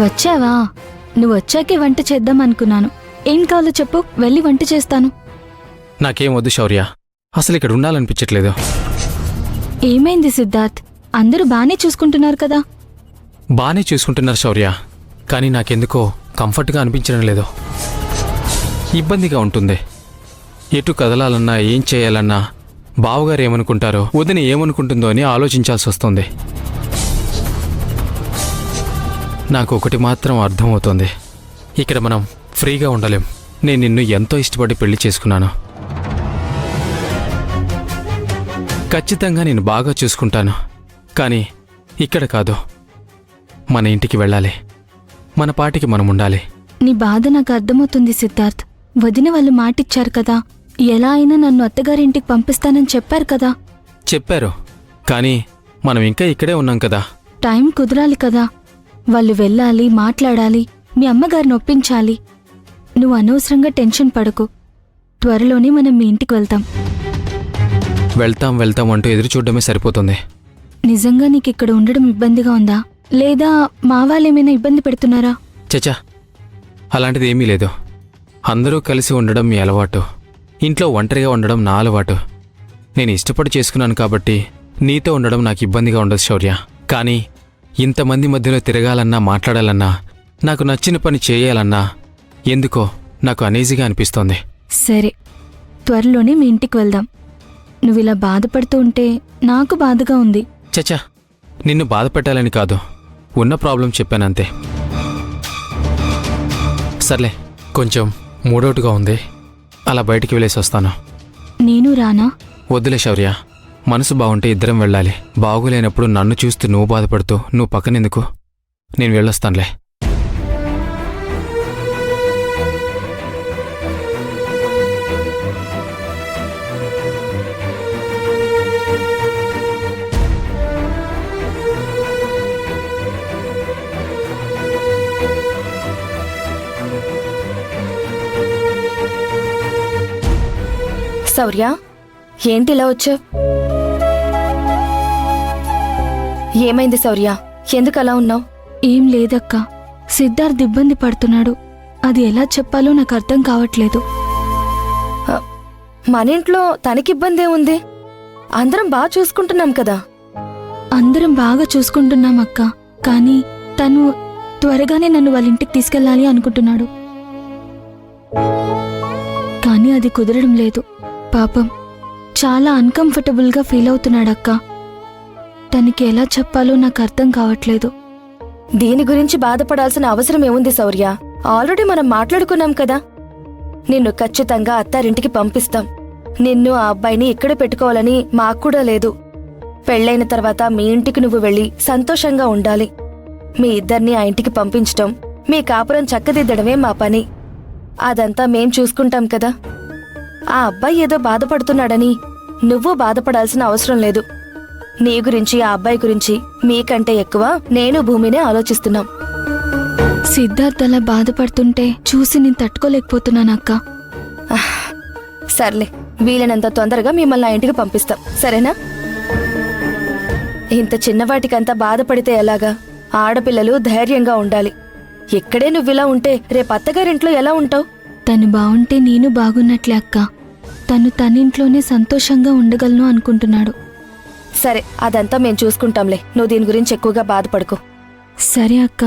వచ్చావా? నువ్వు వచ్చాకే వంట చేద్దాం అనుకున్నాను. ఏం కావాలో చెప్పు, వెళ్ళి వంట చేస్తాను. నాకేం వద్దు శౌర్య, అసలు ఇక్కడ ఉండాలనిపించట్లేదు. ఏమైంది సిద్ధార్థ్? అందరూ బానే చూసుకుంటున్నారు కదా. బానే చూసుకుంటున్నారు శౌర్య, కానీ నాకెందుకో కంఫర్ట్గా అనిపించడం లేదు. ఇబ్బందిగా ఉంటుంది. ఎటు కదలాలన్నా ఏం చేయాలన్నా బావగారు ఏమనుకుంటారో, వదిన ఏమనుకుంటుందో అని ఆలోచించాల్సి వస్తుంది. నాకు ఒకటి మాత్రం అర్థమవుతోంది, ఇక్కడ మనం ఫ్రీగా ఉండలేం. నేను నిన్ను ఎంతో ఇష్టపడి పెళ్లి చేసుకున్నాను. ఖచ్చితంగా నేను బాగా చూసుకుంటాను. కానీ ఇక్కడ కాదు, మన ఇంటికి వెళ్ళాలి. మన పాటికి మనం ఉండాలి. నీ బాధ నాకు అర్థమవుతుంది సిద్ధార్థ్. వదిన వాళ్ళు మాటిచ్చారు కదా, ఎలా అయినా నన్ను అత్తగారింటికి పంపిస్తానని చెప్పారు కదా. చెప్పారు, కానీ మనం ఇంకా ఇక్కడే ఉన్నాం కదా. టైం కుదరాలి కదా. వాళ్ళు వెళ్ళాలి, మాట్లాడాలి, మీ అమ్మగారిని ఒప్పించాలి. నువ్వు అనవసరంగా టెన్షన్ పడకు. త్వరలోనే మనం మీ ఇంటికి వెళ్తాం. వెళ్తాం వెళ్తాం అంటూ ఎదురు చూడడమే సరిపోతుంది. నిజంగా నీకిక్కడ ఉండడం ఇబ్బందిగా ఉందా, లేదా మా వాళ్ళేమైనా ఇబ్బంది పెడుతున్నారా? చచా, అలాంటిది ఏమీ లేదు. అందరూ కలిసి ఉండడం మీ అలవాటు. ఇంట్లో ఒంటరిగా ఉండడం నా అలవాటు. నేను ఇష్టపడి చేసుకున్నాను కాబట్టి నీతో ఉండడం నాకు ఇబ్బందిగా ఉండదు శౌర్య. కానీ ఇంతమంది మధ్యలో తిరగాలన్నా, మాట్లాడాలన్నా, నాకు నచ్చిన పని చేయాలన్నా ఎందుకో నాకు అనీజీగా అనిపిస్తోంది. సరే, త్వరలోనే మీ ఇంటికి వెళ్దాం. నువ్విలా బాధపడుతూ ఉంటే నాకు బాధగా ఉంది. చచా, నిన్ను బాధ పెట్టాలని కాదు, ఉన్న ప్రాబ్లం చెప్పానంతే. సర్లే, కొంచెం మూడౌట్గా ఉంది, అలా బయటికి వెళ్ళేసి వస్తాను. నేను రానా? వద్దులే శౌర్య, మనసు బాగుంటే ఇద్దరం వెళ్ళాలి. బాగోలేనప్పుడు నన్ను చూస్తూ నువ్వు బాధపడుతూ నువ్వు పక్కనెందుకు? నేను వెళ్ళొస్తానులే. శౌర్య, ఏంటి ఇలా వచ్చావు? ఏమైంది శౌర్య, ఎందుకు అలా ఉన్నావు? ఏం లేదక్కా, సిద్ధార్థ్ ఇబ్బంది పడుతున్నాడు. అది ఎలా చెప్పాలో నాకు అర్థం కావట్లేదు. మన ఇంట్లో తనకిబ్బందే ఉంది. అందరం బాగా చూసుకుంటున్నాం కదా. అందరం బాగా చూసుకుంటున్నాం అక్క, కానీ తను త్వరగానే నన్ను వాళ్ళ ఇంటికి తీసుకెళ్ళాలి అనుకుంటున్నాడు. కానీ అది కుదరడం లేదు. పాపం చాలా అన్కంఫర్టబుల్గా ఫీల్ అవుతున్నాడక్క. తనకి ఎలా చెప్పాలో నాకు అర్థం కావట్లేదు. దీని గురించి బాధపడాల్సిన అవసరం ఏముంది శౌర్య? ఆల్రెడీ మనం మాట్లాడుకున్నాం కదా. నిన్ను ఖచ్చితంగా అత్తారింటికి పంపిస్తాం. నిన్ను ఆ అబ్బాయిని ఇక్కడే పెట్టుకోవాలని మాక్కూడా లేదు. పెళ్లైన తర్వాత మీ ఇంటికి నువ్వు వెళ్ళి సంతోషంగా ఉండాలి. మీ ఇద్దరిని ఆ ఇంటికి పంపించటం, మీ కాపురం చక్కదిద్దడమే మా పని. అదంతా మేం చూసుకుంటాం కదా. ఆ అబ్బాయి ఏదో బాధపడుతున్నాడని నువ్వు బాధపడాల్సిన అవసరం లేదు. నీ గురించి, ఆ అబ్బాయి గురించి మీకంటే ఎక్కువ నేను భూమినే ఆలోచిస్తున్నాం. సిద్ధార్థ్ అలా బాధపడుతుంటే చూసి నేను తట్టుకోలేకపోతున్నానక్క. సర్లే, వీలైనంత తొందరగా మిమ్మల్ని ఆ ఇంటికి పంపిస్తాం, సరేనా? ఇంత చిన్నవాటికంతా బాధపడితే ఎలాగా? ఆడపిల్లలు ధైర్యంగా ఉండాలి. ఇక్కడే నువ్విలా ఉంటే రేపు అత్తగారింట్లో ఎలా ఉంటావు? తను బావుంటే నేను బాగున్నట్లే అక్క. తను తనింట్లోనే సంతోషంగా ఉండగలను అనుకుంటున్నాడు. సరే, అదంతా మేం చూసుకుంటాంలే. నువ్వు దీని గురించి ఎక్కువగా బాధపడుకో. సరే అక్క.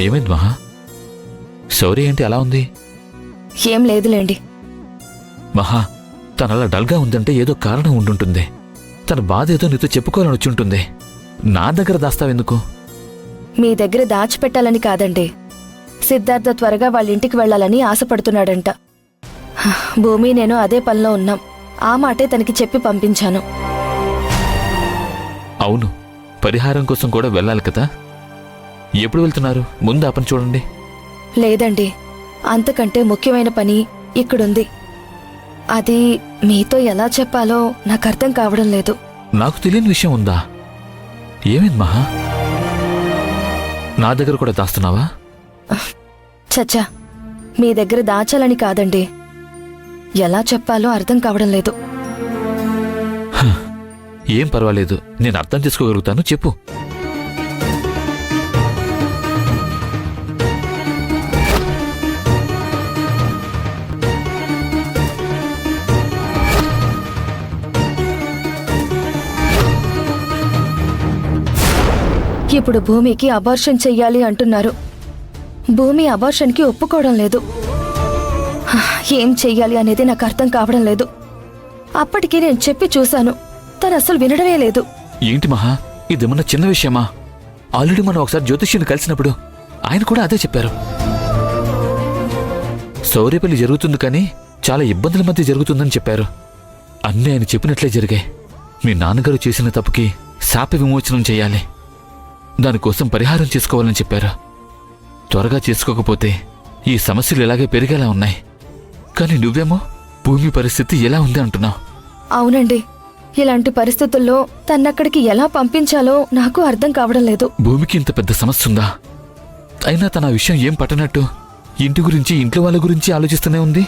ఏమైంది మహా? శౌర్య ఏంటి అలా ఉంది? ఏం లేదులేండి. మహా, తను అలా డల్గా ఉందంటే ఏదో కారణం ఉండుంటుంది. తన బాధ ఏదో నీతో చెప్పుకోవాలని వచ్చుంటుంది. నా దగ్గర దాస్తావెందుకు? మీ దగ్గర దాచిపెట్టాలని కాదండి. సిద్ధార్థ త్వరగా వాళ్ళ ఇంటికి వెళ్లాలని ఆశపడుతున్నాడంట. భూమి నేను అదే పనిలో ఉన్నాం. ఆ మాటే తనకి చెప్పి పంపించాను. అవును, పరిహారం కోసం కూడా వెళ్ళాలి కదా. ఎప్పుడు వెళ్తున్నారు? ముందు ఆ పని చూడండి. లేదండి, అంతకంటే ముఖ్యమైన పని ఇక్కడుంది. అది మీతో ఎలా చెప్పాలో నాకు అర్థం కావడం లేదు. నాకు తెలియని విషయం ఉందా? ఏమైంది మహా? నా దగ్గర కూడా దాస్తున్నావా? చచ్చా, మీ దగ్గర దాచాలని కాదండి, ఎలా చెప్పాలో అర్థం కావడం లేదు. ఏం పర్వాలేదు, నేను అర్థం చేసుకోగలుగుతాను, చెప్పు. ఇప్పుడు భూమికి అబార్షన్ చెయ్యాలి అంటున్నారు. భూమి అబార్షన్కి ఒప్పుకోవడం లేదు. ఏం చెయ్యాలి అనేది నాకు అర్థం కావడం లేదు. అప్పటికి నేను చెప్పి చూశాను, తను అసలు వినడమే లేదు. ఏంటి మహా, ఇదేమన్నా చిన్న విషయమా? ఆల్రెడీ మనం ఒకసారి జ్యోతిష్యుని కలిసినప్పుడు ఆయన కూడా అదే చెప్పారు. శౌర్య పెళ్లి జరుగుతుంది కానీ చాలా ఇబ్బందుల మధ్య జరుగుతుందని చెప్పారు. అన్నీ ఆయన చెప్పినట్లే జరిగాయి. మీ నాన్నగారు చేసిన తప్పుకి శాప విమోచనం చేయాలి, దానికోసం పరిహారం చేసుకోవాలని చెప్పారు. త్వరగా చేసుకోకపోతే ఈ సమస్యలు ఇలాగే పెరిగేలా ఉన్నాయి. కానీ నువ్వేమో భూమి పరిస్థితి ఎలా ఉంది అంటున్నావు. అవునండి, ఇలాంటి పరిస్థితుల్లో తన్నక్కడికి ఎలా పంపించాలో నాకు అర్థం కావడం లేదు. భూమికి ఇంత పెద్ద సమస్య ఉందా? అయినా తన విషయం ఏం పట్టనట్టు ఇంటి గురించి, ఇంట్లో వాళ్ళ గురించి ఆలోచిస్తూనే ఉంది.